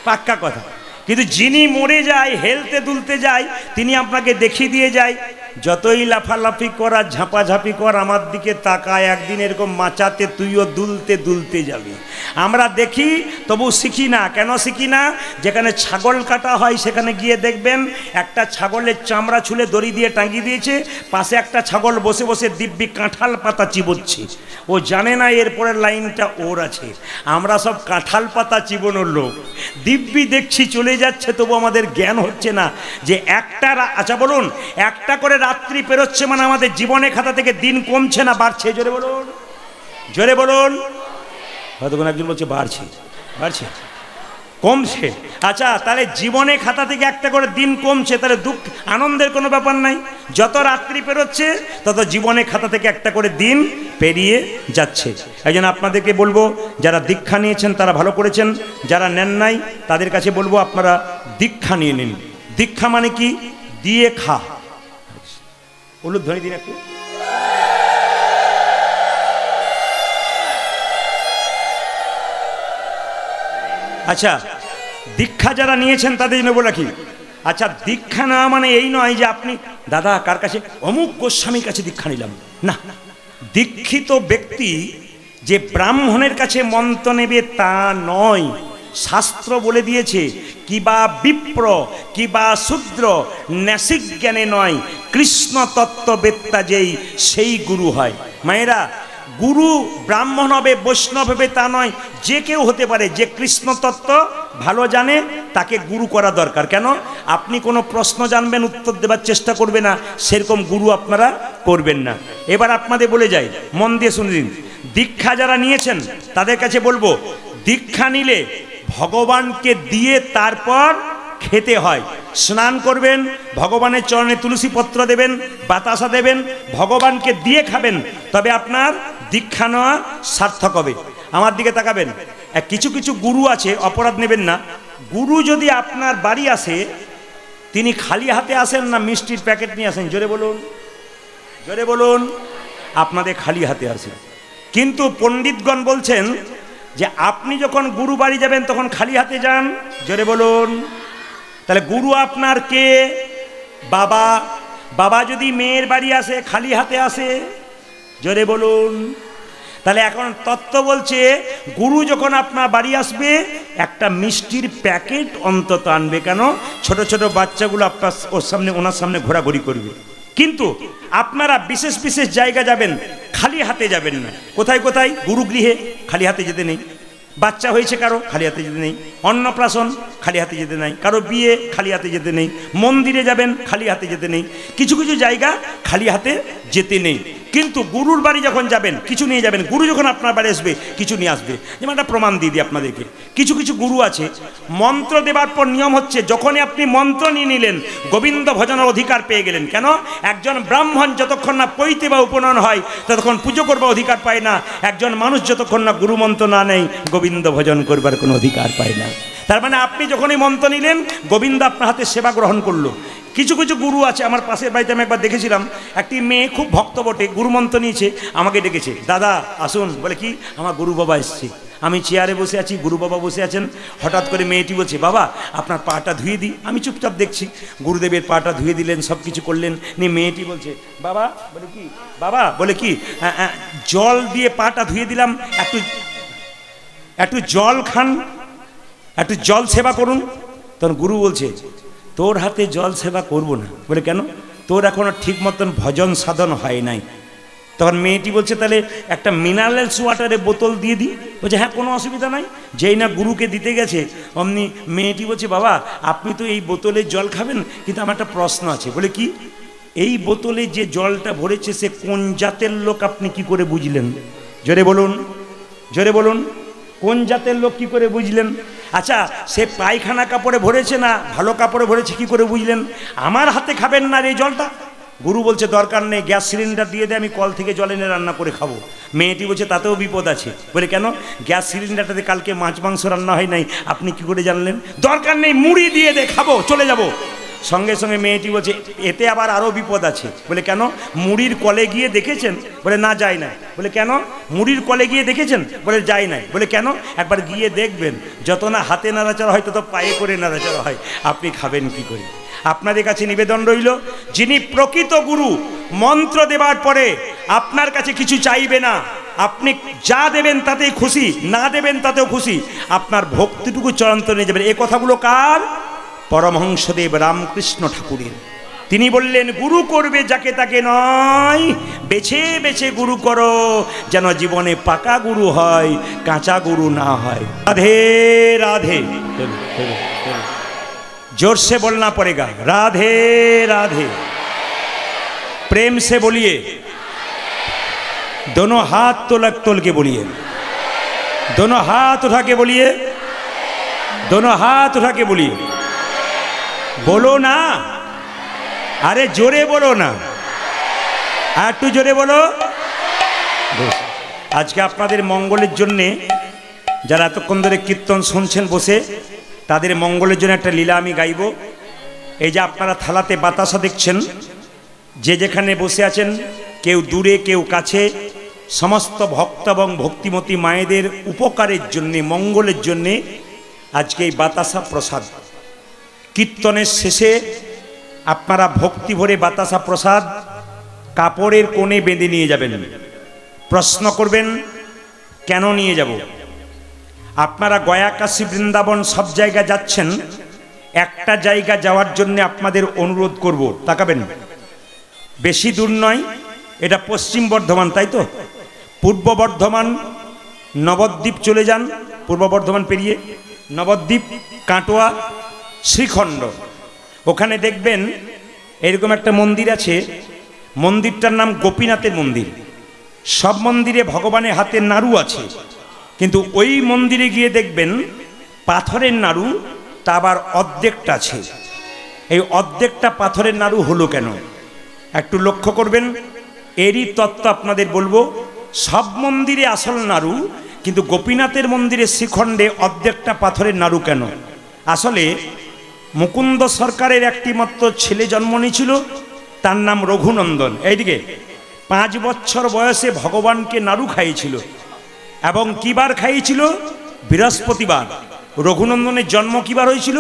পাক্কা কথা। কিন্তু যিনি মরে যায়, হেলতে দুলতে যায়, তিনি আপনাকে দেখিয়ে দিয়ে যায়, যতই লাফালাফি কর আর ঝাঁপাঝাঁপি কর, আমার দিকে তাকায়, একদিন এরকম মাচাতে তুইও দুলতে দুলতে যাবি। আমরা দেখি তবু শিখি না। কেন শিখি না? যেখানে ছাগল কাটা হয় সেখানে গিয়ে দেখবেন একটা ছাগলের চামড়া ছুলে দড়ি দিয়ে টাঙিয়ে দিয়েছে, পাশে একটা ছাগল বসে বসে দিব্যি কাঁঠাল পাতা চিবোচ্ছে। ও জানে না এরপরের লাইনটা ওর আছে। আমরা সব কাঁঠাল পাতা চিবোনোর লোক, দিব্যি দেখছি চলে যাচ্ছে, তবু আমাদের জ্ঞান হচ্ছে না যে একটা আচ্ছা বলুন, একটা করে রাত্রি পেরোচ্ছে মানে আমাদের জীবনে খাতা থেকে দিন কমছে না বাড়ছে? জোরে বলুন, জোরে বলুন। হয়তো কোনো একজন বলছে বাড়ছে, বাড়ছে, কমছে। আচ্ছা তাহলে জীবনে খাতা থেকে একটা করে দিন কমছে, তাহলে দুঃখ আনন্দের কোনো ব্যাপার নাই। যত রাত্রি পেরোচ্ছে তত জীবনে খাতা থেকে একটা করে দিন পেরিয়ে যাচ্ছে। এই জন্য আপনাদেরকে বলবো, যারা দীক্ষা নিয়েছেন তারা ভালো করেছেন, যারা নেন নাই তাদের কাছে বলবো আপনারা দীক্ষা নিয়ে নিন। দীক্ষা মানে কি? দিয়ে খা। উলুধ্বনি দিন একটু। আচ্ছা দীক্ষা যারা নিয়েছেন তাদের জন্য বলে রাখি, আচ্ছা দীক্ষা নেওয়া মানে এই নয় যে আপনি দাদা কার কাছে, অমুক গোস্বামীর কাছে দীক্ষা নিলাম না। দীক্ষিত ব্যক্তি যে ব্রাহ্মণের কাছে মন্ত্র নেবে তা নয়। শাস্ত্র বলে দিয়েছে কিবা বিপ্র কিবা শূদ্র ন্যাসিক জ্ঞানে নয়, কৃষ্ণ তত্ত্ববেত্তা যেই সেই গুরু হয়। মায়েরা গুরু ব্রাহ্মণ হবে বৈষ্ণব হবে তা নয়, যে কেউ হতে পারে। যে কৃষ্ণ তত্ত্ব ভালো জানে তাকে গুরু করা দরকার। কেন? আপনি কোনো প্রশ্ন জানবেন, উত্তর দেবার চেষ্টা করবে না, সেরকম গুরু আপনারা করবেন না। এবার আপনাদের বলে যাই, মন দিয়ে শুনে দিন। দীক্ষা যারা নিয়েছেন তাদের কাছে বলবো, দীক্ষা নিলে ভগবানকে দিয়ে তারপর খেতে হয়। স্নান করবেন, ভগবানের চরণে তুলসী পত্র দেবেন, বাতাসা দেবেন, ভগবানকে দিয়ে খাবেন, তবে আপনার দীক্ষা নেওয়া সার্থক হবে। আমার দিকে তাকাবেন। কিছু কিছু গুরু আছে, অপরাধ নেবেন না। গুরু যদি আপনার বাড়ি আসে, তিনি খালি হাতে আসেন না মিষ্টির প্যাকেট নিয়ে আসেন? জোরে বলুন, জোরে বলুন। আপনাদের খালি হাতে আসে। কিন্তু পণ্ডিতগণ বলছেন যে আপনি যখন গুরু বাড়ি যাবেন তখন খালি হাতে যান। জোরে বলুন। তাহলে গুরু আপনার কে? বাবা। বাবা যদি মেয়ের বাড়ি আসে খালি হাতে আসে? জোরে বলুন। তাহলে এখন তত্ত্ব বলছে গুরু যখন আপনার বাড়ি আসবে একটা মিষ্টির প্যাকেট অন্তত আনবে। কেন? ছোট ছোট বাচ্চাগুলো আপনার ওনার সামনে ঘোরাঘুরি করবে। কিন্তু আপনারা বিশেষ বিশেষ জায়গা যাবেন, খালি হাতে যাবেন না। কোথায় কোথায়? গুরুগৃহে খালি হাতে যেতে নেই। বাচ্চা হয়েছে কারো, খালি হাতে যেতে নেই। অন্নপ্রাশন, খালি হাতে যেতে নেই। কারো বিয়ে, খালি হাতে যেতে নেই। মন্দিরে যাবেন, খালি হাতে যেতে নেই। কিছু কিছু জায়গা খালি হাতে যেতে নেই। কিন্তু গুরুর বাড়ি যখন যাবেন কিছু নিয়ে যাবেন। গুরু যখন আপনার বাড়ি আসবে কিছু নিয়ে আসবে। যেমন একটা প্রমাণ দিয়ে দিই আপনাদেরকে। কিছু কিছু গুরু আছে, মন্ত্র দেবার পর নিয়ম হচ্ছে যখনই আপনি মন্ত্র নিয়ে নিলেন গোবিন্দ ভজনের অধিকার পেয়ে গেলেন। কেন? একজন ব্রাহ্মণ যতক্ষণ না পৈতে বা উপনয়ন হয় ততক্ষণ পুজো করবার অধিকার পায় না। একজন মানুষ যতক্ষণ না গুরু মন্ত্র না নেয় গোবিন্দ ভজন করবার কোনো অধিকার পায় না। তার মানে আপনি যখনই মন্ত্র নিলেন গোবিন্দ আপনার হাতে সেবা গ্রহণ করলো। কিছু কিছু গুরু আছে, আমার পাশের বাড়িতে আমি একবার দেখেছিলাম, একটি মেয়ে খুব ভক্ত বটে, গুরুমন্ত্র নিয়েছে, আমাকে ডেকেছে, দাদা আসুন। বলে কি? আমার গুরু বাবা এসছে। আমি চেয়ারে বসে আছি, গুরু বাবা বসে আছেন। হঠাৎ করে মেয়েটি বলছে, বাবা আপনার পাটা ধুয়ে দিই। আমি চুপচাপ দেখছি। গুরুদেবের পাটা ধুয়ে দিলেন, সব কিছু করলেন। নিয়ে মেয়েটি বলছে, বাবা। বলে কি? বাবা। বলে কি? জল দিয়ে পাটা ধুয়ে দিলাম, একটু জল খান, একটু জল সেবা করুন। তখন গুরু বলছে, তোর হাতে জল সেবা করব না। বলে কেন? তোর এখনো ঠিক মতন ভজন সাধন হয় নাই। তখন মেয়েটি বলছে, তাহলে একটা মিনারেলস ওয়াটারের বোতল দিয়ে দিই। বলছে হ্যাঁ কোনো অসুবিধা নাই। যেই না গুরুকে দিতে গেছে অমনি মেয়েটি বলছে, বাবা আপনি তো এই বোতলে জল খাবেন, কিন্তু আমার একটা প্রশ্ন আছে। বলে কি? এই বোতলে যে জলটা ভরেছে সে কোন জাতের লোক আপনি কি করে বুঝলেন? জোরে বলুন, জোরে বলুন। কোন জাতের লোক কি করে বুঝলেন? আচ্ছা সে পায়খানা কাপড়ে ভরেছে না ভালো কাপড়ে ভরেছে কি করে বুঝলেন? আমার হাতে খাবেন না এই জলটা? গুরু বলছে দরকার নেই, গ্যাস সিলিন্ডার দিয়ে দে, আমি কল থেকে জল এনে রান্না করে খাবো। মেয়েটি বলছে তাতেও বিপদ আছে। বলে কেন? গ্যাস সিলিন্ডারটাতে কালকে মাছ মাংস রান্না হয় নাই, আপনি কি করে জানলেন? দরকার নেই, মুড়ি দিয়ে দে, খাবো, চলে যাব। সঙ্গে সঙ্গে মেয়েটি বলছে এতে আবার আরও বিপদ আছে। বলে কেন? মুড়ির কলে গিয়ে দেখেছেন? বলে না, যাই না। বলে কেন? মুড়ির কলে গিয়ে দেখেছেন? বলে যাই নাই। বলে কেন? একবার গিয়ে দেখবেন, যত না হাতে নাড়াচাড়া হয় তত পায়ে করে নাড়াচাড়া হয়, আপনি খাবেন কি করে? আপনাদের কাছে নিবেদন রইল, যিনি প্রকৃত গুরু, মন্ত্র দেবার পরে আপনার কাছে কিছু চাইবে না, আপনি যা দেবেন তাতেই খুশি, না দেবেন তাতেও খুশি, আপনার ভক্তিটুকু চূড়ান্ত নিয়ে যাবেন। এ কথাগুলো কার? পরমহংসদেব রামকৃষ্ণ ঠাকুরের। তিনি বললেন গুরু করবে যাকে তাকে নয়, বেছে বেছে গুরু করো, যেন জীবনে পাকা গুরু হয়, কাঁচা গুরু না হয়। রাধে রাধে। जोर से बोलना पड़ेगा, राधे राधे। प्रेम से बोलिए, दोनों हाथ तोलक तोल के बोलिए, दोनों हाथ उठा के बोलिए, दोनों हाथ उठा के बोलिए। बोलो ना, अरे जोरे बोलो ना, একটু জোরে বলো। আজকে আপনাদের মঙ্গলের জন্যে যারা এতক্ষণ ধরে কীর্তন শুনছেন বসে, তাদের মঙ্গলের জন্য একটা লীলা আমি গাইব। এই যে আপনারা থালাতে বাতাসা দেখছেন, যে যেখানে বসে আছেন, কেউ দূরে কেউ কাছে, সমস্ত ভক্ত এবং ভক্তিমতী মায়েদের উপকারের জন্যে, মঙ্গলের জন্যে আজকে এই বাতাসা প্রসাদ। কীর্তনের শেষে আপনারা ভক্তি ভরে বাতাসা প্রসাদ কাপড়ের কোণে বেঁধে নিয়ে যাবেন। প্রশ্ন করবেন কেন নিয়ে যাব? আপনারা গয়া, কাশী, বৃন্দাবন সব জায়গা যাচ্ছেন, একটা জায়গা যাওয়ার জন্য আপনাদের অনুরোধ করব, তাকাবেন। বেশি দূর নয়, এটা পশ্চিম বর্ধমান, তাই তো? পূর্ব বর্ধমান নবদ্বীপ চলে যান, পূর্ব বর্ধমান পেরিয়ে নবদ্বীপ, কাটোয়া, শ্রীখণ্ড, ওখানে দেখবেন এরকম একটা মন্দির আছে। মন্দিরটার নাম গোপীনাথের মন্দির। সব মন্দিরে ভগবানের হাতের নাড়ু আছে, কিন্তু ওই মন্দিরে গিয়ে দেখবেন পাথরের নাড়ু, তা আবার অর্ধেকটা আছে। এই অর্ধেকটা পাথরের নাড়ু হলো কেন? একটু লক্ষ্য করবেন, এরই তত্ত্ব আপনাদের বলবো। সব মন্দিরে আসল নাড়ু, কিন্তু গোপীনাথের মন্দিরে শ্রীখণ্ডে অর্ধেকটা পাথরের নাড়ু কেন? আসলে মুকুন্দ সরকারের একটি মাত্র ছেলে জন্ম নিয়েছিল, তার নাম রঘুনন্দন। এইদিকে 5 বছর বয়সে ভগবানকে নাড়ু খাইয়েছিল, এবং কিবার খাইয়েছিল? বৃহস্পতিবার। রঘুনন্দনের জন্ম কিবার হয়েছিল?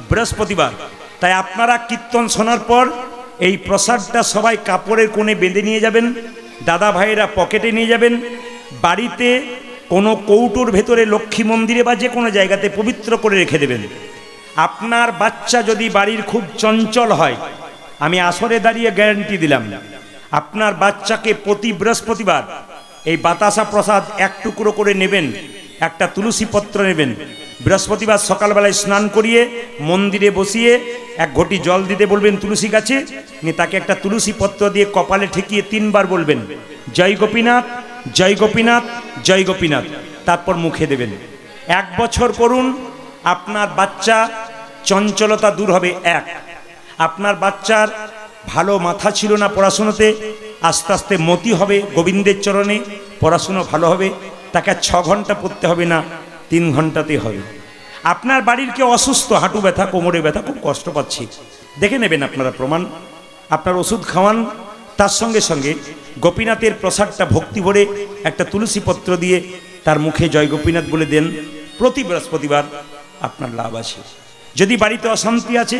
বৃহস্পতিবার। তাই আপনারা কীর্তন শোনার পর এই প্রসাদটা সবাই কাপড়ের কোণে বেঁধে নিয়ে যাবেন, দাদা ভাইয়েরা পকেটে নিয়ে যাবেন, বাড়িতে কোনো কৌটোর ভেতরে লক্ষ্মী মন্দিরে বা যে কোনো জায়গাতে পবিত্র করে রেখে দেবেন। আপনার বাচ্চা যদি বাড়ির খুব চঞ্চল হয়, আমি আসরে দাঁড়িয়ে গ্যারান্টি দিলাম, আপনার বাচ্চাকে প্রতি বৃহস্পতিবার এই বাতাসা প্রসাদ 1 টুকরো করে নেবেন, একটা তুলসী পত্র নেবেন, বৃহস্পতিবার সকালবেলায় স্নান করিয়ে মন্দিরে বসিয়ে 1 ঘটি জল দিতে বলবেন তুলসী গাছে, নিয়ে তাকে একটা তুলসী পত্র দিয়ে কপালে ঠেকিয়ে 3 বার বলবেন জয় গোপীনাথ, জয় গোপীনাথ, জয় গোপীনাথ, তারপর মুখে দেবেন। 1 বছর করুন, আপনার বাচ্চা চঞ্চলতা দূর হবে। আপনার বাচ্চার ভালো মাথা ছিল না পড়াশুনোতে, আস্তে আস্তে মতি হবে গোবিন্দের চরণে, পড়াশুনো ভালো হবে। তাকে 6 ঘন্টা পড়তে হবে না, 3 ঘন্টাতে হবে। আপনার বাড়ির কেউ অসুস্থ, হাঁটু ব্যথা, কোমরে ব্যথা, খুব কষ্ট পাচ্ছি, দেখে নেবেন আপনারা প্রমাণ, আপনার ওষুধ খাওয়ান, তার সঙ্গে সঙ্গে গোপীনাথের প্রসাদটা ভক্তি ভরে একটা তুলসী পত্র দিয়ে তার মুখে জয় গোপীনাথ বলে দেন। প্রতি বৃহস্পতিবার আপনার লাভ আছে। যদি বাড়িতে অশান্তি আছে,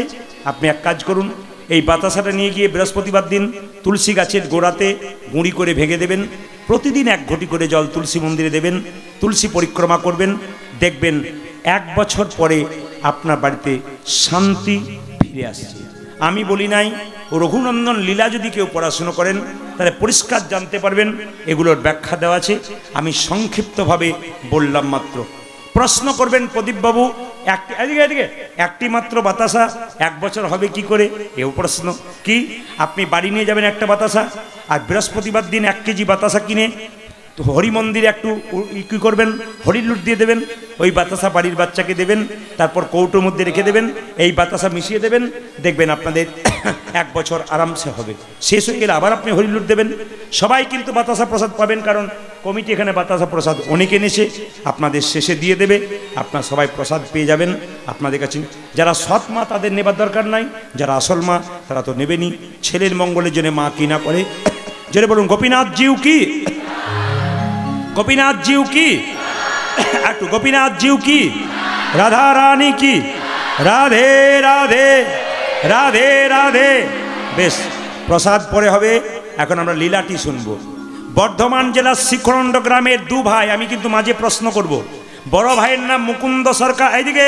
আপনি এক কাজ করুন, এই বাতাসাটা নিয়ে গিয়ে বৃহস্পতিবার দিন তুলসী গাছের গোড়াতে গুঁড়ি করে ভেঙে দেবেন। প্রতিদিন 1 ঘটি করে জল তুলসী মন্দিরে দেবেন, তুলসী পরিক্রমা করবেন, দেখবেন 1 বছর পরে আপনার বাড়িতে শান্তি ফিরে আসছে। আমি বলি নাই, রঘুনন্দন লীলা যদি কেউ পড়াশুনো করেন তাহলে পরিষ্কার জানতে পারবেন, এগুলোর ব্যাখ্যা দেওয়া আছে, আমি সংক্ষিপ্তভাবে বললাম মাত্র। প্রশ্ন করবেন প্রদীপবাবু, একটি মাত্র বাতাসা 1 বছর হবে কি করে? এও প্রশ্ন। কি আপনি বাড়ি নিয়ে যাবেন একটা বাতাসা, আর বৃহস্পতিবার দিন 1 কেজি বাতাসা কিনে তো হরি মন্দিরে একটু কি করবেন, হরি লুট দিয়ে দেবেন, ওই বাতাসা বাড়ির বাচ্চাকে দেবেন, তারপর কৌটোর মধ্যে রেখে দেবেন, এই বাতাসা মিশিয়ে দেবেন, দেখবেন আপনাদের 1 বছর আরামসে হবে। শেষ হয়ে গেলে আবার আপনি হরি লুট দেবেন। সবাই কিন্তু বাতাসা প্রসাদ পাবেন, কারণ কমিটি এখানে বাতাসা প্রসাদ অনেকে এনেছে, আপনাদের শেষে দিয়ে দেবে, আপনার সবাই প্রসাদ পেয়ে যাবেন আপনাদের কাছে। যারা সৎ মা তাদের নেবার দরকার নাই, যারা আসল মা তারা তো নেবেনই। ছেলের মঙ্গলের জন্য মা কি না করে, জোরে বলুন গোপীনাথ জিউ কি, গোপীনাথ জিউ কি, একটু গোপীনাথ জিউ কি, রাধা রানী কি, রাধে রাধে রাধে রাধে। বেশ, প্রসাদ পরে হবে, এখন আমরা লীলাটি শুনবো। বর্ধমান জেলার শিখরণ্ড গ্রামের 2 ভাই, আমি কিন্তু মাঝে প্রশ্ন করব। বড় ভাইয়ের নাম মুকুন্দ সরকার, এইদিকে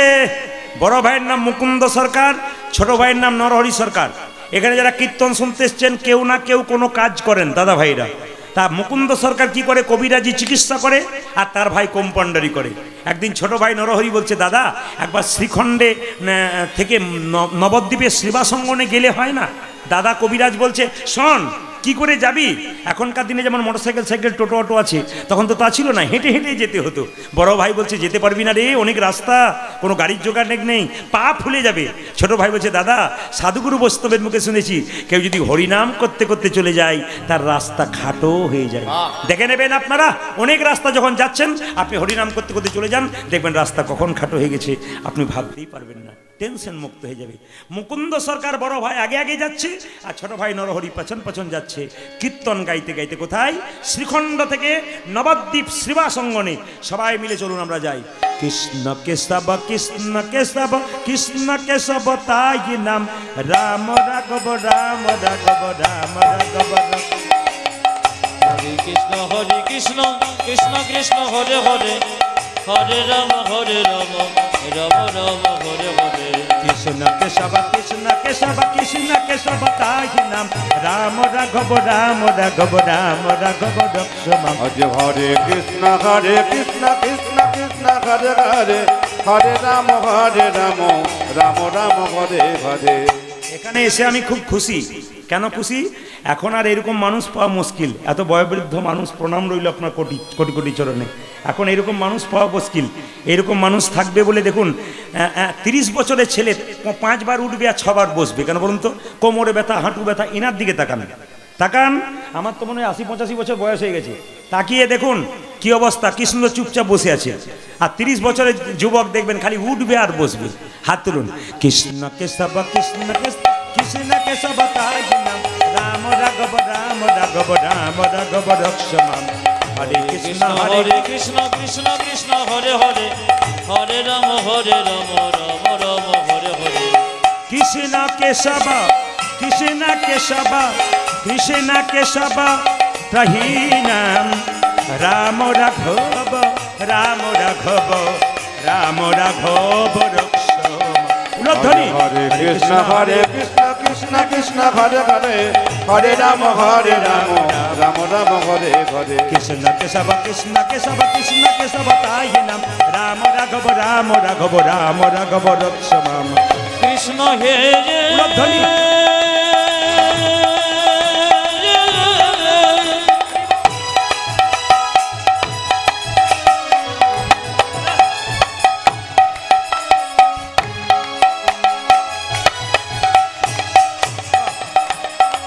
বড় ভাইয়ের নাম মুকুন্দ সরকার, ছোট ভাইয়ের নাম নরহরি সরকার। এখানে যারা কীর্তন শুনতে এসছেন কেউ না কেউ কোনো কাজ করেন দাদা ভাইরা। তা মুকুন্দ সরকার কি করে, কবিরাজি চিকিৎসা করে, আর তার ভাই কম্পাউন্ডারি করে। একদিন ছোট ভাই নরহরি বলছে, দাদা একবার শ্রীখণ্ডে থেকে নবদ্বীপে শ্রীবাসঙ্গনে গেলে হয় না? দাদা কবিরাজ বলছে, শোন কি করে যাবি, এখনকার দিনে যেমন মোটরসাইকেল সাইকেল টোটো অটো আছে, তখন তো তা ছিল না, হেঁটে হেঁটে যেতে হতো। বড় ভাই বলছে, যেতে পারবি না রে, অনেক রাস্তা, কোনো গাড়ির জোগাড় নেই, পা ফুলে যাবে। ছোট ভাই বলছে, দাদা সাধুগুরু বৈষ্ণবের মুখে শুনেছি কেউ যদি হরিনাম করতে করতে চলে যায় তার রাস্তা খাটো হয়ে যায়। দেখে নেবেন আপনারা, অনেক রাস্তা যখন যাচ্ছেন আপনি হরিনাম করতে করতে চলে যান, দেখবেন রাস্তা কখন খাটো হয়ে গেছে আপনি ভাবতেই পারবেন না, টেনশন মুক্ত হয়ে যাবে। মুকুন্দ সরকার বড় ভাই আগে আগে যাচ্ছে, আর ছোট ভাই নরহরি পেছন পেছন যাচ্ছে কীর্তন গাইতে গাইতে। কোথায়? শ্রীখণ্ড থেকে নবদ্বীপ শ্রীবাসঙ্গনে। সবাই মিলে চলুন আমরা যাই। কৃষ্ণ কেশব কৃষ্ণ কেশব কৃষ্ণ কেশব তাই নাম, রাম রাঘব রাম রাঘব রাম রাঘব। হরে কৃষ্ণ কৃষ্ণ কৃষ্ণ হরে হরে, হরে রাম রাম রাম হরে হরে। কৃষ্ণ কেশব কৃষ্ণ কেশব কৃষ্ণ কেশব তাই নাম, রাম রাঘব রাম রাঘব রাম রাঘব রক্ষমাম। হরে কৃষ্ণ কৃষ্ণ কৃষ্ণ হরে হরে, হরে রাম রাম রাম হরে হরে। এখানে এসে আমি খুব খুশি। কেন খুশি? এখন আর এরকম মানুষ পাওয়া মুশকিল। এত বয়োবৃদ্ধ মানুষ, প্রণাম রইল আপনার কোটি কোটি কোটি চরণে। এখন এরকম মানুষ পাওয়া মুশকিল। এরকম মানুষ থাকবে বলে দেখুন, 30 বছরের ছেলে 5 বার উঠবে আর 6 বার বসবে। কেন বলুন তো? কোমরে ব্যথা, হাঁটু ব্যথা, এনার দিকে তাকান তাকান। আমার তো মনে হয় 80-85 বছর বয়স হয়ে গেছে। তাকিয়ে দেখুন কি অবস্থা, কি সুন্দর চুপচাপ বসে আছে। আর 30 বছরের যুবক দেখবেন খালি উঠবে আর বসবে। হাত তুলুন। কৃষ্ণ কেশব কৃষ্ণ কৃষ্ণ কেশব তাই নাম, রাম রাঘব রাম রাঘব রাম রাঘব রক্ষমাম। হরে কৃষ্ণ কৃষ্ণ কৃষ্ণ কৃষ্ণ হরে হরে, হরে রাম রাম রাম হরে হরে। কৃষ্ণ কেশব কৃষ্ণ কেশব কৃষ্ণ কেশব তাই নাম, রাম রাঘব রাম রাঘব রাম রাঘব রক্ষমাম। হরে কৃষ্ণ কৃষ্ণ কৃষ্ণ হরে হরে, হরে রাম রাম রাম হরে হরে। কৃষ্ণ কেশব কৃষ্ণ কেশব কৃষ্ণ কেশব তাই নাম, রাম রাঘব রাম রাঘব রাম রাঘব রক্ষমাম। কৃষ্ণ হে ধ্বনি।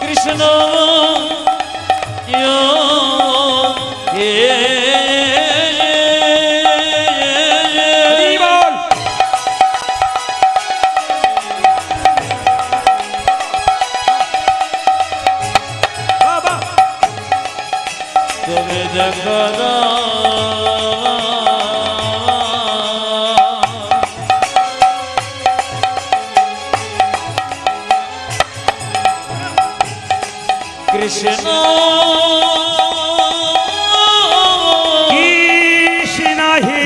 কৃষ্ণ তুমি দেখো কৃষ্ণ কৃষ্ণ হে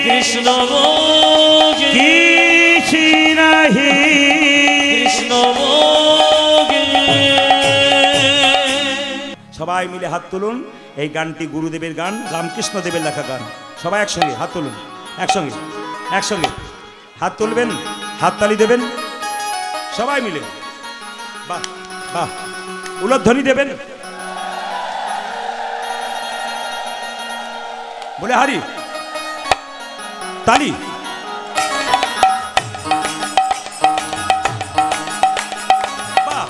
কৃষ্ণ কৃষ্ণ হে কৃষ্ণ। সবাই মিলে হাত তুলুন। এই গানটি গুরুদেবের গান, রামকৃষ্ণ দেবের লেখা গান। সবাই একসঙ্গে হাত তুলুন, একসঙ্গে একসঙ্গে হাত তুলবেন, হাততালি দেবেন সবাই মিলে। বাহ বাহ, উলধ্বনি দেবেন। বলে হারি তালি। বাহ,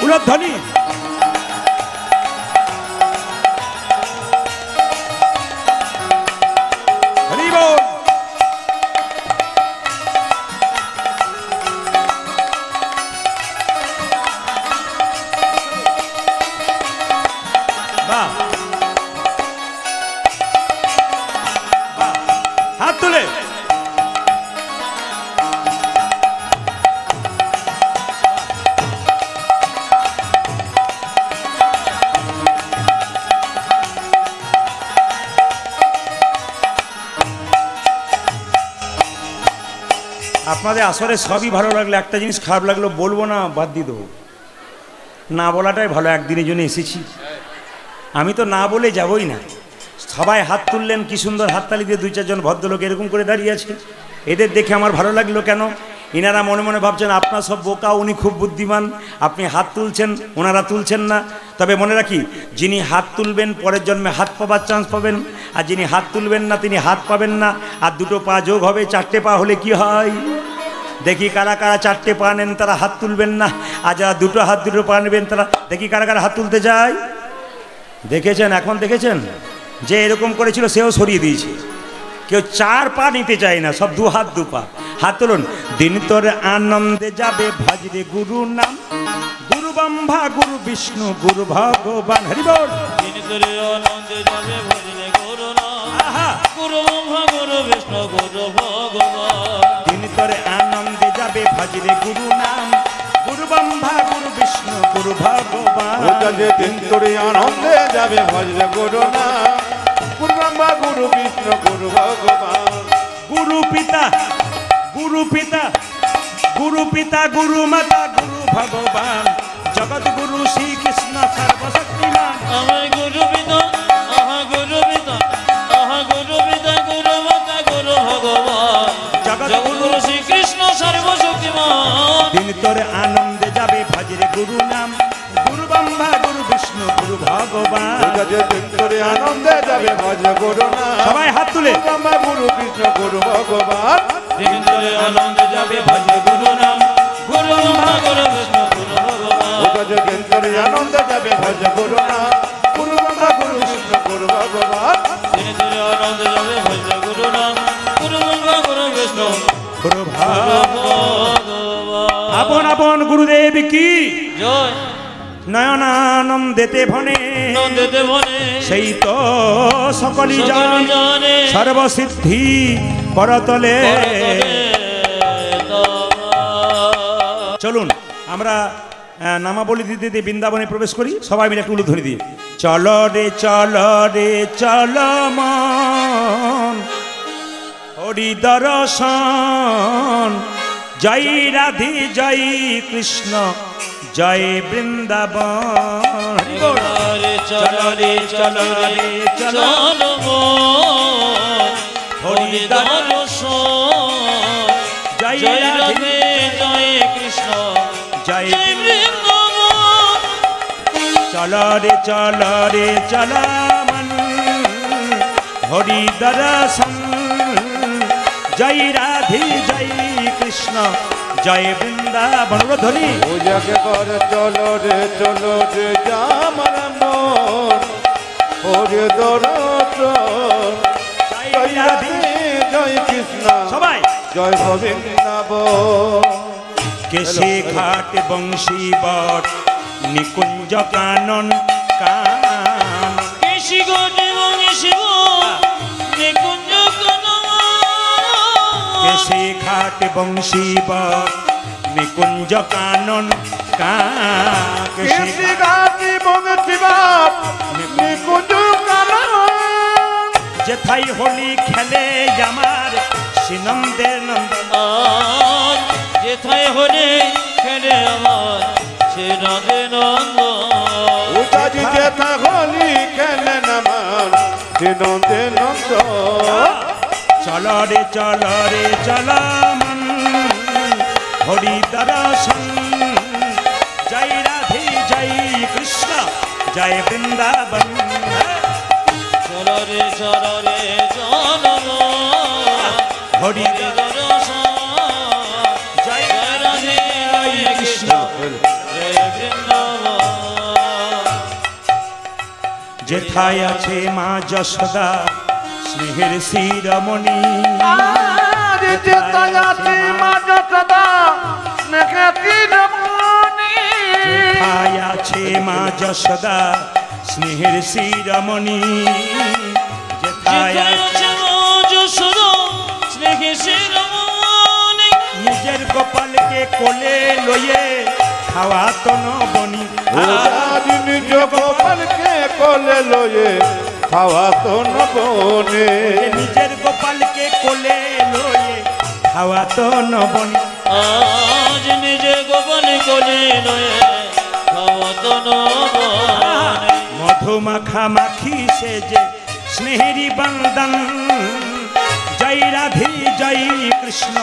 উলধ্বনি। হরি বল। বাহ, হাত তুলে। আপনাদের আসলে সবই ভালো লাগলো, একটা জিনিস খারাপ লাগলো, বলবো না, বাদ দিয়ে দেবো। না বলাটাই ভালো, একদিনের জন্য এসেছি, আমি তো না বলে যাবই না। সবাই হাত তুললেন, কি সুন্দর হাততালি দিয়ে 2-4 জন ভদ্রলোক এরকম করে দাঁড়িয়ে আছে। এদের দেখে আমার ভালো লাগলো। কেন? ইনারা মনে মনে ভাবছেন আপনার সব বোকা, উনি খুব বুদ্ধিমান, আপনি হাত তুলছেন, ওনারা তুলছেন না। তবে মনে রাখি, যিনি হাত তুলবেন পরের জন্মে হাত পাবার চান্স পাবেন, আর যিনি হাত তুলবেন না তিনি হাত পাবেন না। আর 2টো পা যোগ হবে, 4টে পা হলে কি হয়? দেখি কারা কারা 4টে পা নেন, তারা হাত তুলবেন না। আর যারা 2টো হাত 2টো পা নেবেন, তারা দেখি কারা কারা হাত তুলতে যায়। দেখেছেন? এখন দেখেছেন? যে এরকম করেছিল সেও সরিয়ে দিয়েছে। কেউ 4 পা নিতে চায় না, সব 2 হাত 2 পা। হাত তুলুন। দিন তোর আনন্দে যাবে ভজরে গুরু নাম, গুরু ব্রহ্মা গুরু বিষ্ণু গুরু ভগবান। হরি বল। দিন তোর আনন্দে যাবে ভজরে গুরু নাম, গুরু ব্রহ্মা গুরু বিষ্ণু গুরু ভগবান। দিন তোর আনন্দে যাবে ভজরে গুরু নাম, গুরু ব্রহ্মা গুরু বিষ্ণু গুরু ভগবান। দিন তোর আনন্দে যাবে ভজরে গুরু নাম, গুরু ব্রহ্মা গুরু বিষ্ণু গুরু ভগবান। গুরু পিতা গুরু পিতা গুরু পিতা গুরু মাতা গুরু ভগবান, জগৎ গুরু শ্রীকৃষ্ণ সর্বশক্তিমান। আমার গুরু পিতা, আহা গুরু পিতা, আহা গুরু পিতা গুরু মাতা গুরু ভগবান, জগৎ গুরু শ্রীকৃষ্ণ সর্বশক্তিমান। দিন তোর আনন্দে যাবে ভজরে গুরু নাম, গুরু ব্রহ্মা গুরু বিষ্ণু গুরু ভগবান। দিন তোর আনন্দে যাবে ভজরে গুরু নাম, সবাই হাত তুলে। গুরু ব্রহ্মা গুরু বিষ্ণু গুরু ভগবান। দিন তোর আনন্দে যাবে ভজরে গুরু নাম, গুরু ব্রহ্মা গুরু বিষ্ণু গুরু ভগবান। দিন তোর আনন্দে যাবে ভজরে গুরু নাম, গুরু ব্রহ্মা গুরু বিষ্ণু গুরু ভগবান। দিন তোর আনন্দে যাবে ভজরে গুরু নাম, গুরু ব্রহ্মা গুরু বিষ্ণু গুরু ভগবান। আপন আপন গুরুদেব কি জয়। নয়নানন্দেতে ভনে, নন্দেতে বনে সেই তো সকলি সকলি জানে, জানে, সর্বসিদ্ধি করতলে। চলুন আমরা নামাবলী দিতে দিতে বৃন্দাবনে প্রবেশ করি, সবাই মিলে একটু উলুধ্বনি দিয়ে। চল রে চল মন, হরি দর্শন, জয় রাধে জয় কৃষ্ণ জয় বৃন্দাবন। হরি বল। চলো রে চলো রে চলো হরি দর্শন, জয় জয় রাধে রাধে জয় কৃষ্ণ জয় জয় বৃন্দাবন। চল রে চল মন, হরি দর্শন, জয় রাধে জয় কৃষ্ণ জয় বৃন্দাবন। ধ্বনি। পূজাকে কর চলো রে যামার মন, হরে দর্শন, জয় রাধে জয় কৃষ্ণ সবাই জয় বৃন্দাবন। কেশে ঘাট বংশী বট নিকুঞ্জ কানন কান, কেশি ঘটে বংশী নিকুঞ্জ কানন, কেশে ঘাট বংশী বট নিকুঞ্জ কানন কান, কেশি ঘাটি বংশী বট নিকুঞ্জ কানন। যেথাই হোলি খেলে আমার সিনন্দে নন্দন, আর যেথায় হরে খেলে আমার সে নন্দে নন্দন। উজাজি যেথা হোলি খেলেন আমার নন্দে নন্দন। চল রে চল মন, হরি দর্শন, জয় রাধে জয় কৃষ্ণ জয় বৃন্দাবন। চলো রে চলো হরি দর্শন জয় জয় রাধে জয় কৃষ্ণ জয় বৃন্দাবন। যেথায় আছে মা যশোদা স্নেহের শিরোমণি, যেথায় আছে মা যশোদা স্নেহের শিরোমণি, যেথায় আছে মা যশোদা স্নেহের শিরোমণি, যেথায় আছে যশোদা স্নেহের শিরোমণি, নিজের গোপালকে কোলে লয়ে খাওয়াতো নবনী। নিজ গোপালকে কোলে লয়ে খাওয়াতো নবনে, নিজের গোপালকে কোলে লয়ে খাওয়াতো নবনী। আজ নিজে গোপন কোলে লয়ে খাওয়াতো নবনে। মধুমাখা মাখি সেজে স্নেহেরি বন্দন, জয় রাধে জয় কৃষ্ণ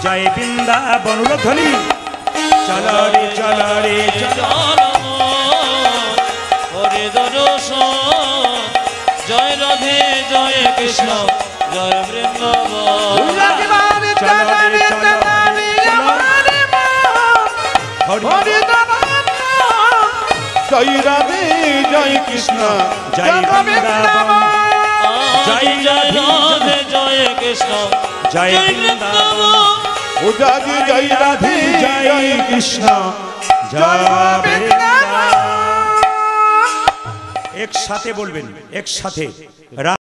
জয় বৃন্দাবন। ধ্বনি চলো রে চলো রে চলো। হরে দর্শন জয় রাধে জয় কৃষ্ণ জয় বৃন্দাবন। চলো রে চলো হরি জয় রাধে জয় কৃষ্ণ জয় বৃন্দাবন। জয় জয় রাধে জয় কৃষ্ণ জয় বৃন্দাবন। উজাজি জয় রাধে জয় কৃষ্ণ জয় বৃন্দাবন। একসাথে বলবেন, একসাথে।